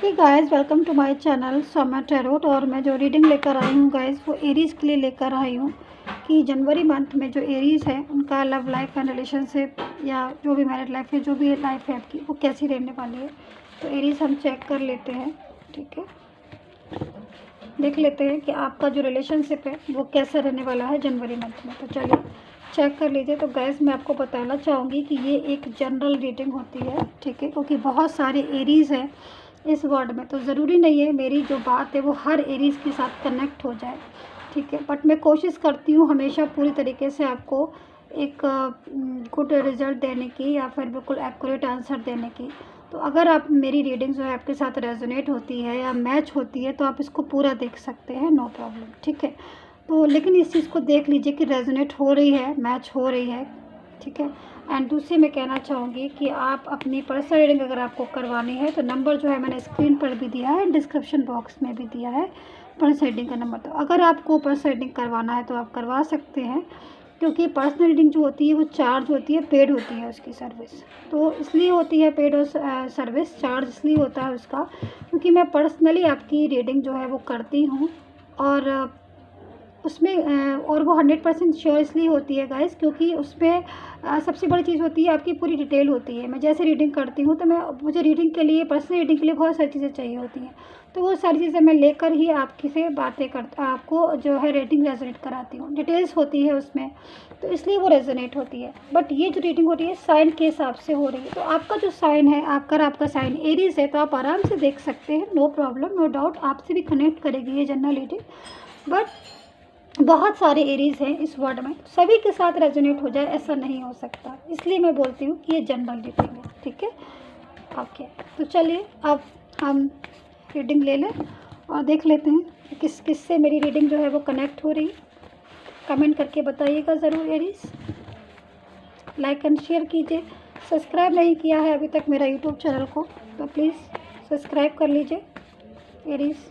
Hey guys, welcome to my channel Saumya tarot. और मैं जो रीडिंग लेकर आई हूँ गाइस, वो एरीज़ के लिए लेकर आई हूँ कि जनवरी मंथ में जो एरीज़ है उनका लव लाइफ एंड रिलेशनशिप या जो भी मैरिड लाइफ है, जो भी लाइफ है आपकी, वो कैसी रहने वाली है। तो एरीज़ हम चेक कर लेते हैं, ठीक है। देख लेते हैं कि आपका जो रिलेशनशिप है वो कैसा रहने वाला है जनवरी मंथ में। तो चलिए चेक कर लीजिए। तो गाइस, मैं आपको बताना चाहूँगी कि ये एक जनरल रीडिंग होती है, ठीक है, क्योंकि बहुत सारे एरीज़ हैं इस वर्ड में। तो ज़रूरी नहीं है मेरी जो बात है वो हर एरीज़ के साथ कनेक्ट हो जाए, ठीक है। बट मैं कोशिश करती हूँ हमेशा पूरी तरीके से आपको एक गुड रिजल्ट देने की या फिर बिल्कुल एक्यूरेट आंसर देने की। तो अगर आप मेरी रीडिंग जो है आपके साथ रेजोनेट होती है या मैच होती है तो आप इसको पूरा देख सकते हैं, नो प्रॉब्लम, ठीक है। तो लेकिन इस चीज़ को देख लीजिए कि रेजोनेट हो रही है, मैच हो रही है, ठीक है। एंड दूसरी मैं कहना चाहूँगी कि आप अपनी पर्सनल रीडिंग अगर आपको करवानी है तो नंबर जो है मैंने स्क्रीन पर भी दिया है, डिस्क्रिप्शन बॉक्स में भी दिया है पर्सनल रीडिंग का नंबर। तो अगर आपको पर्सनल रीडिंग करवाना है तो आप करवा सकते हैं, क्योंकि पर्सनल रीडिंग जो होती है वो चार्ज होती है, पेड होती है उसकी सर्विस। तो इसलिए होती है पेड और सर्विस चार्ज इसलिए होता है उसका, क्योंकि मैं पर्सनली आपकी रीडिंग जो है वो करती हूँ। और उसमें और वो 100% श्योर इसलिए होती है गाइस, क्योंकि उसमें सबसे बड़ी चीज़ होती है आपकी पूरी डिटेल होती है। मैं जैसे रीडिंग करती हूँ तो मुझे रीडिंग के लिए, पर्सनल रीडिंग के लिए बहुत सारी चीज़ें चाहिए होती हैं। तो वो सारी चीज़ें मैं लेकर ही आपकी से बातें आपको जो है रीडिंग रेजोनेट कराती हूँ। डिटेल्स होती है उसमें, तो इसलिए वो रेजोनेट होती है। बट ये जो रीडिंग हो रही है साइन के हिसाब से हो रही है। तो आपका जो साइन है, आपका साइन एरीज है, तो आप आराम से देख सकते हैं, नो प्रॉब्लम, नो डाउट, आपसे भी कनेक्ट करेगी ये जनरल रीडिंग। बट बहुत सारे एरीज हैं इस वर्ड में, सभी के साथ रेजोनेट हो जाए ऐसा नहीं हो सकता, इसलिए मैं बोलती हूँ कि ये जनरल रीडिंग है, ठीक है। ओके, तो चलिए अब हम रीडिंग ले लें और देख लेते हैं कि किस किस से मेरी रीडिंग जो है वो कनेक्ट हो रही है। कमेंट करके बताइएगा ज़रूर एरीज। लाइक एंड शेयर कीजिए। सब्सक्राइब नहीं किया है अभी तक मेरा यूट्यूब चैनल को तो प्लीज़ सब्सक्राइब कर लीजिए एरीज।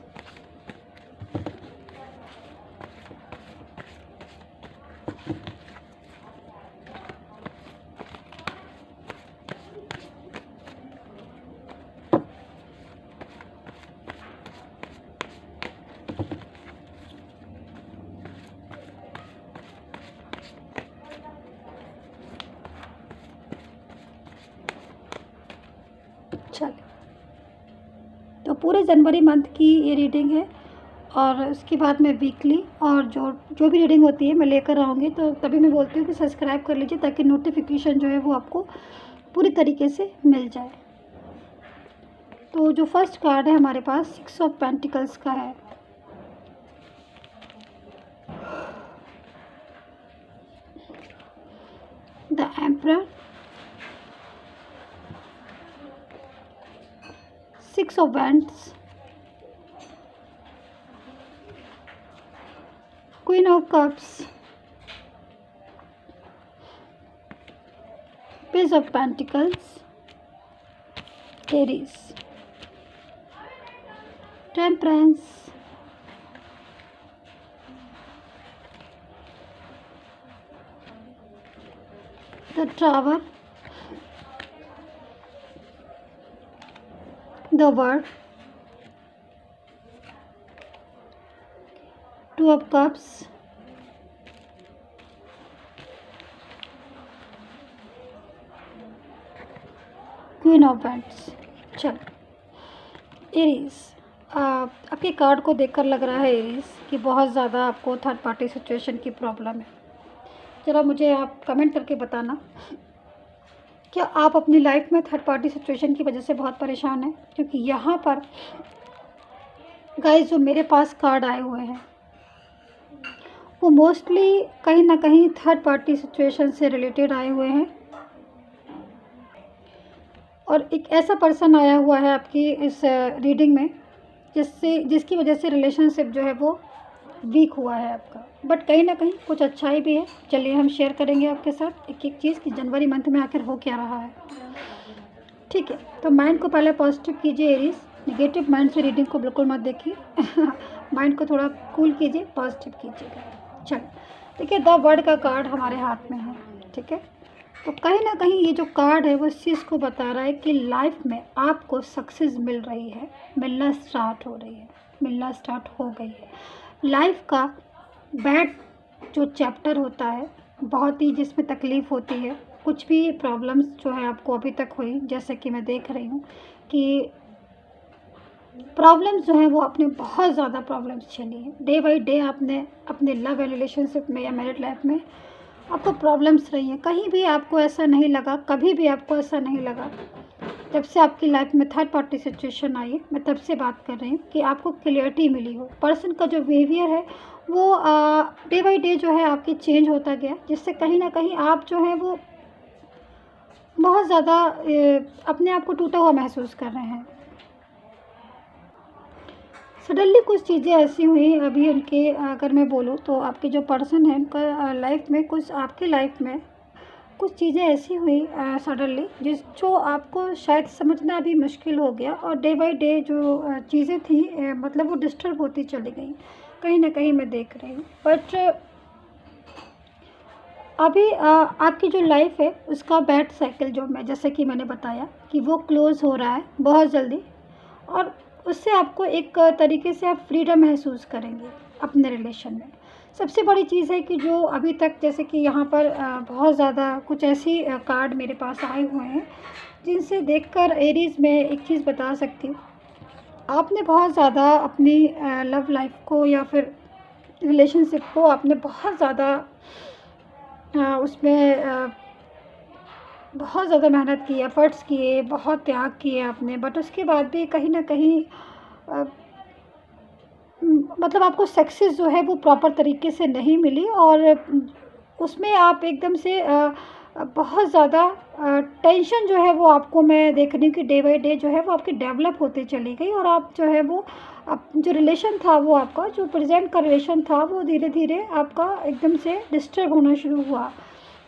चलिए, तो पूरे जनवरी मंथ की ये रीडिंग है और उसके बाद मैं वीकली और जो जो भी रीडिंग होती है मैं लेकर आऊँगी। तो तभी मैं बोलती हूँ कि सब्सक्राइब कर लीजिए ताकि नोटिफिकेशन जो है वो आपको पूरी तरीके से मिल जाए। तो जो फर्स्ट कार्ड है हमारे पास 6 ऑफ पेंटिकल्स का है। The emperor, 6 of Wands, Queen of Cups, Page of Pentacles, Aries, Temperance, the Tower, the World, 2 of Cups, queen of wands. चलो एरीज, आपके कार्ड को देखकर लग रहा है एरीज कि बहुत ज़्यादा आपको थर्ड पार्टी सिचुएशन की प्रॉब्लम है। ज़रा मुझे आप कमेंट करके बताना, क्या आप अपनी लाइफ में थर्ड पार्टी सिचुएशन की वजह से बहुत परेशान हैं? क्योंकि यहाँ पर गाइस जो मेरे पास कार्ड आए हुए हैं वो मोस्टली कहीं ना कहीं थर्ड पार्टी सिचुएशन से रिलेटेड आए हुए हैं। और एक ऐसा पर्सन आया हुआ है आपकी इस रीडिंग में जिसकी वजह से रिलेशनशिप जो है वो वीक हुआ है आपका। बट कहीं ना कहीं कुछ अच्छाई भी है। चलिए हम शेयर करेंगे आपके साथ एक एक चीज़ कि जनवरी मंथ में आखिर हो क्या रहा है, ठीक है। तो माइंड को पहले पॉजिटिव कीजिए एरीज, नेगेटिव माइंड से रीडिंग को बिल्कुल मत देखिए माइंड को थोड़ा कूल कीजिए, पॉजिटिव कीजिएगा। चलो देखिए, द वर्ड का कार्ड हमारे हाथ में है, ठीक है। तो कहीं ना कहीं ये जो कार्ड है वो इस चीज़ को बता रहा है कि लाइफ में आपको सक्सेस मिल रही है, मिलना स्टार्ट हो रही है, मिलना स्टार्ट हो गई है। लाइफ का बैड जो चैप्टर होता है, बहुत ही जिसमें तकलीफ़ होती है, कुछ भी प्रॉब्लम्स जो है आपको अभी तक हुई, जैसे कि मैं देख रही हूँ कि प्रॉब्लम्स जो है वो आपने बहुत ज़्यादा प्रॉब्लम्स झेली हैं। डे बाई डे आपने अपने लव एंड रिलेशनशिप में या मैरिड लाइफ में आपको प्रॉब्लम्स रही हैं। कहीं भी आपको ऐसा नहीं लगा, कभी भी आपको ऐसा नहीं लगा, जब से आपकी लाइफ में थर्ड पार्टी सिचुएशन आई है, मैं तब से बात कर रही हूँ कि आपको क्लियरिटी मिली हो। पर्सन का जो बिहेवियर है वो डे बाई डे जो है आपकी चेंज होता गया, जिससे कहीं ना कहीं आप जो है वो बहुत ज़्यादा अपने आप को टूटा हुआ महसूस कर रहे हैं। सडनली कुछ चीज़ें ऐसी हुई अभी उनके, अगर मैं बोलूँ तो आपके जो पर्सन है उनका लाइफ में कुछ, आपकी लाइफ में कुछ चीज़ें ऐसी हुई सडनली जो आपको शायद समझना अभी मुश्किल हो गया, और डे बाय डे जो चीज़ें थी मतलब वो डिस्टर्ब होती चली गई, कहीं ना कहीं मैं देख रही हूँ। बट अभी आपकी जो लाइफ है उसका बैड साइकिल जो मैं, जैसे कि मैंने बताया कि वो क्लोज़ हो रहा है बहुत जल्दी, और उससे आपको एक तरीके से आप फ्रीडम महसूस करेंगे अपने रिलेशन में। सबसे बड़ी चीज़ है कि जो अभी तक, जैसे कि यहाँ पर बहुत ज़्यादा कुछ ऐसी कार्ड मेरे पास आए हुए हैं जिनसे देखकर एरीज़ में एक चीज़ बता सकती हूँ, आपने बहुत ज़्यादा अपनी लव लाइफ को या फिर रिलेशनशिप को आपने बहुत ज़्यादा उसमें बहुत ज़्यादा मेहनत की, एफ़र्ट्स किए, बहुत त्याग किए आपने, बट उसके बाद भी कहीं ना कहीं मतलब आपको सक्सेस जो है वो प्रॉपर तरीके से नहीं मिली, और उसमें आप एकदम से बहुत ज़्यादा टेंशन जो है वो आपको मैं देख रही हूँ कि डे बाय डे जो है वो आपकी डेवलप होती चली गई, और आप जो है वो जो रिलेशन था वो आपका जो प्रेजेंट का रिलेशन था वो धीरे धीरे आपका एकदम से डिस्टर्ब होना शुरू हुआ।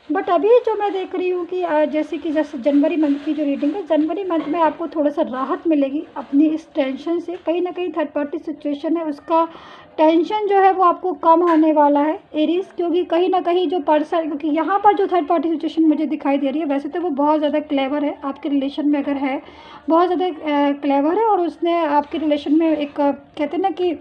बट अभी जो मैं देख रही हूँ कि जैसे जनवरी मंथ की जो रीडिंग है, जनवरी मंथ में आपको थोड़ा सा राहत मिलेगी अपनी इस टेंशन से। कहीं ना कहीं थर्ड पार्टी सिचुएशन है उसका टेंशन जो है वो आपको कम होने वाला है एरीज, क्योंकि कहीं ना कहीं जो पर्सन, क्योंकि यहाँ पर जो थर्ड पार्टी सिचुएशन मुझे दिखाई दे रही है, वैसे तो वो बहुत ज़्यादा क्लेवर है आपके रिलेशन में, अगर है बहुत ज़्यादा क्लेवर है, और उसने आपके रिलेशन में एक कहते हैं ना कि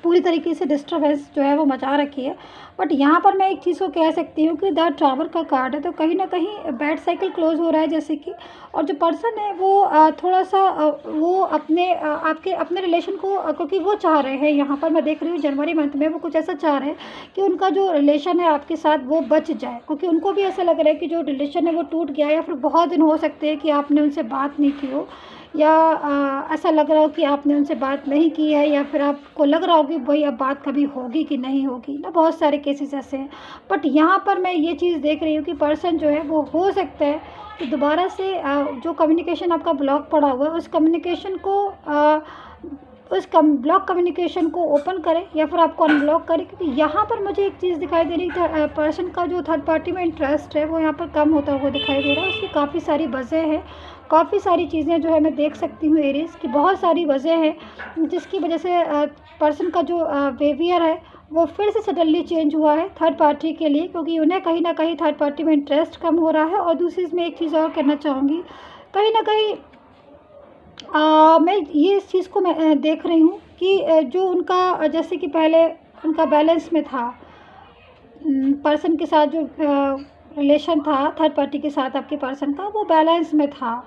पूरी तरीके से डिस्टर्बेंस जो है वो मचा रखी है। बट यहाँ पर मैं एक चीज़ को कह सकती हूँ कि द टावर का कार्ड है, तो कहीं ना कहीं बैड साइकिल क्लोज हो रहा है जैसे कि, और जो पर्सन है वो थोड़ा सा वो अपने आपके अपने रिलेशन को क्योंकि वो चाह रहे हैं, यहाँ पर मैं देख रही हूँ जनवरी मंथ में वो कुछ ऐसा चाह रहे हैं कि उनका जो रिलेशन है आपके साथ वो बच जाए, क्योंकि उनको भी ऐसा लग रहा है कि जो रिलेशन है वो टूट गया, या फिर बहुत दिन हो सकते हैं कि आपने उनसे बात नहीं की हो, या ऐसा लग रहा हो कि आपने उनसे बात नहीं की है, या फिर आपको लग रहा हो कि भाई अब बात कभी होगी कि नहीं होगी ना, बहुत सारे केसेस ऐसे हैं। बट यहाँ पर मैं ये चीज़ देख रही हूँ कि पर्सन जो है वो हो सकता है कि दोबारा से जो कम्युनिकेशन आपका ब्लॉक पड़ा हुआ है उस कम्युनिकेशन को उस ब्लॉक कम्युनिकेशन को ओपन करें, या फिर आपको अनब्लॉक करें, क्योंकि यहाँ पर मुझे एक चीज़ दिखाई दे रही है, पर्सन का जो थर्ड पार्टी में इंटरेस्ट है वो यहाँ पर कम होता हुआ दिखाई दे रहा है। उसकी काफ़ी सारी वजह है, काफ़ी सारी चीज़ें जो है मैं देख सकती हूँ एरीज़ की, बहुत सारी वजह है जिसकी वजह से पर्सन का जो बिहेवियर है वो फिर से सडनली चेंज हुआ है थर्ड पार्टी के लिए, क्योंकि उन्हें कहीं ना कहीं थर्ड पार्टी में इंटरेस्ट कम हो रहा है। और दूसरी इसमें एक चीज़ और कहना चाहूँगी, कहीं ना कहीं मैं ये इस चीज़ को मैं देख रही हूँ कि जो उनका जैसे कि पहले उनका बैलेंस में था, पर्सन के साथ जो रिलेशन था थर्ड पार्टी के साथ आपके पर्सन का, वो बैलेंस में था,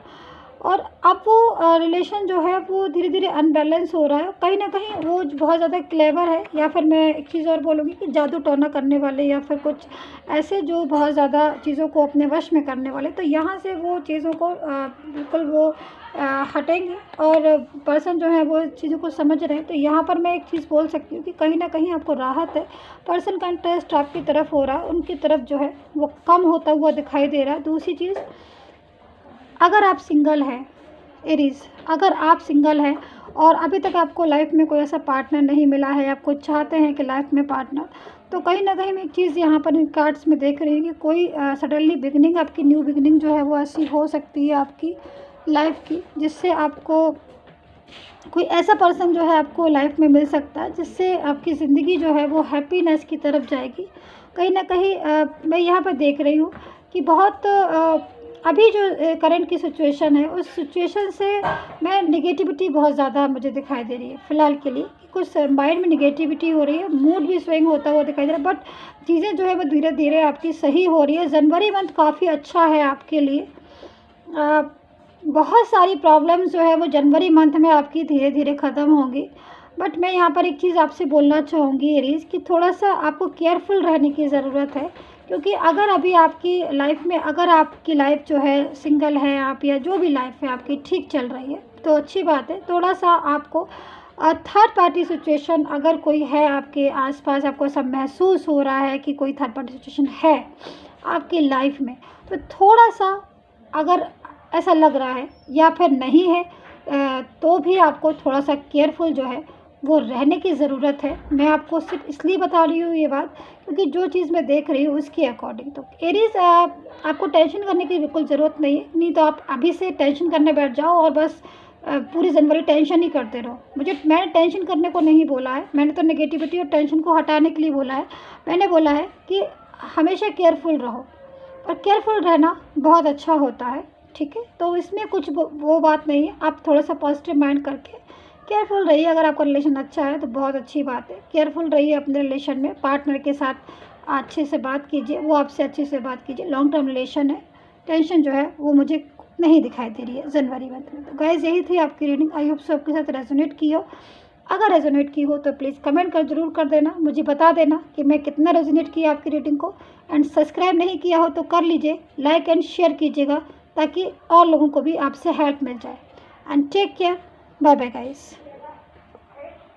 और अब वो रिलेशन जो है वो धीरे धीरे अनबैलेंस हो रहा है। कहीं ना कहीं वो बहुत ज़्यादा क्लेवर है, या फिर मैं एक चीज़ और बोलूँगी कि जादू टोना करने वाले, या फिर कुछ ऐसे जो बहुत ज़्यादा चीज़ों को अपने वश में करने वाले, तो यहाँ से वो चीज़ों को बिल्कुल वो हटेंगे, और पर्सन जो है वो चीज़ों को समझ रहे हैं। तो यहाँ पर मैं एक चीज़ बोल सकती हूँ कि कहीं ना कहीं आपको राहत है, पर्सन का इंटरेस्ट आपकी तरफ हो रहा है, उनकी तरफ जो है वो कम होता हुआ दिखाई दे रहा है। दूसरी चीज़, अगर आप सिंगल हैं एरीज, अगर आप सिंगल हैं और अभी तक आपको लाइफ में कोई ऐसा पार्टनर नहीं मिला है, आपको चाहते हैं कि लाइफ में पार्टनर, तो कहीं ना कहीं मैं एक चीज़ यहाँ पर इन कार्ड्स में देख रही हूँ कि कोई सडनली बिगनिंग, आपकी न्यू बिगनिंग जो है वो ऐसी हो सकती है आपकी लाइफ की, जिससे आपको कोई ऐसा पर्सन जो है आपको लाइफ में मिल सकता है जिससे आपकी ज़िंदगी जो है वो हैप्पीनेस की तरफ जाएगी। कहीं ना कहीं मैं यहाँ पर देख रही हूँ कि बहुत अभी जो करंट की सिचुएशन है उस सिचुएशन से मैं नेगेटिविटी बहुत ज़्यादा मुझे दिखाई दे रही है फ़िलहाल के लिए। कुछ माइंड में नेगेटिविटी हो रही है, मूड भी स्विंग होता हुआ दिखाई दे रहा है, बट चीज़ें जो है वो धीरे धीरे आपकी सही हो रही है। जनवरी मंथ काफ़ी अच्छा है आपके लिए। बहुत सारी प्रॉब्लम्स जो है वो जनवरी मंथ में आपकी धीरे धीरे ख़त्म होंगी। बट मैं यहाँ पर एक चीज़ आपसे बोलना चाहूँगी एरीज़ कि थोड़ा सा आपको केयरफुल रहने की ज़रूरत है, क्योंकि अगर अभी आपकी लाइफ में, अगर आपकी लाइफ जो है सिंगल है आप, या जो भी लाइफ है आपकी ठीक चल रही है तो अच्छी बात है। थोड़ा सा आपको थर्ड पार्टी सिचुएशन अगर कोई है आपके आसपास, आपको सब महसूस हो रहा है कि कोई थर्ड पार्टी सिचुएशन है आपकी लाइफ में, तो थोड़ा सा अगर ऐसा लग रहा है या फिर नहीं है तो भी आपको थोड़ा सा केयरफुल जो है वो रहने की ज़रूरत है। मैं आपको सिर्फ इसलिए बता रही हूँ ये बात क्योंकि जो चीज़ मैं देख रही हूँ उसके अकॉर्डिंग। तो एरीज़ आपको टेंशन करने की बिल्कुल ज़रूरत नहीं है, नहीं तो आप अभी से टेंशन करने बैठ जाओ और बस पूरी जनवरी टेंशन ही करते रहो। मैंने टेंशन करने को नहीं बोला है, मैंने तो नेगेटिविटी और टेंशन को हटाने के लिए बोला है। मैंने बोला है कि हमेशा केयरफुल रहो, और केयरफुल रहना बहुत अच्छा होता है, ठीक है। तो इसमें कुछ वो बात नहीं है, आप थोड़ा सा पॉजिटिव माइंड करके केयरफुल रहिए। अगर आपका रिलेशन अच्छा है तो बहुत अच्छी बात है, केयरफुल रहिए अपने रिलेशन में। पार्टनर के साथ अच्छे से बात कीजिए, वो आपसे अच्छे से बात कीजिए। लॉन्ग टर्म रिलेशन है, टेंशन जो है वो मुझे नहीं दिखाई दे रही है जनवरी मंथ में। तो गाइस यही थी आपकी रीडिंग। आई होप सो आपके साथ रेजोनेट की हो। अगर रेजोनेट की हो तो प्लीज़ कमेंट ज़रूर कर देना, मुझे बता देना कि मैं कितना रेजोनेट किया आपकी रीडिंग को। एंड सब्सक्राइब नहीं किया हो तो कर लीजिए, लाइक एंड शेयर कीजिएगा ताकि और लोगों को भी आपसे हेल्प मिल जाए। And take care, bye bye guys.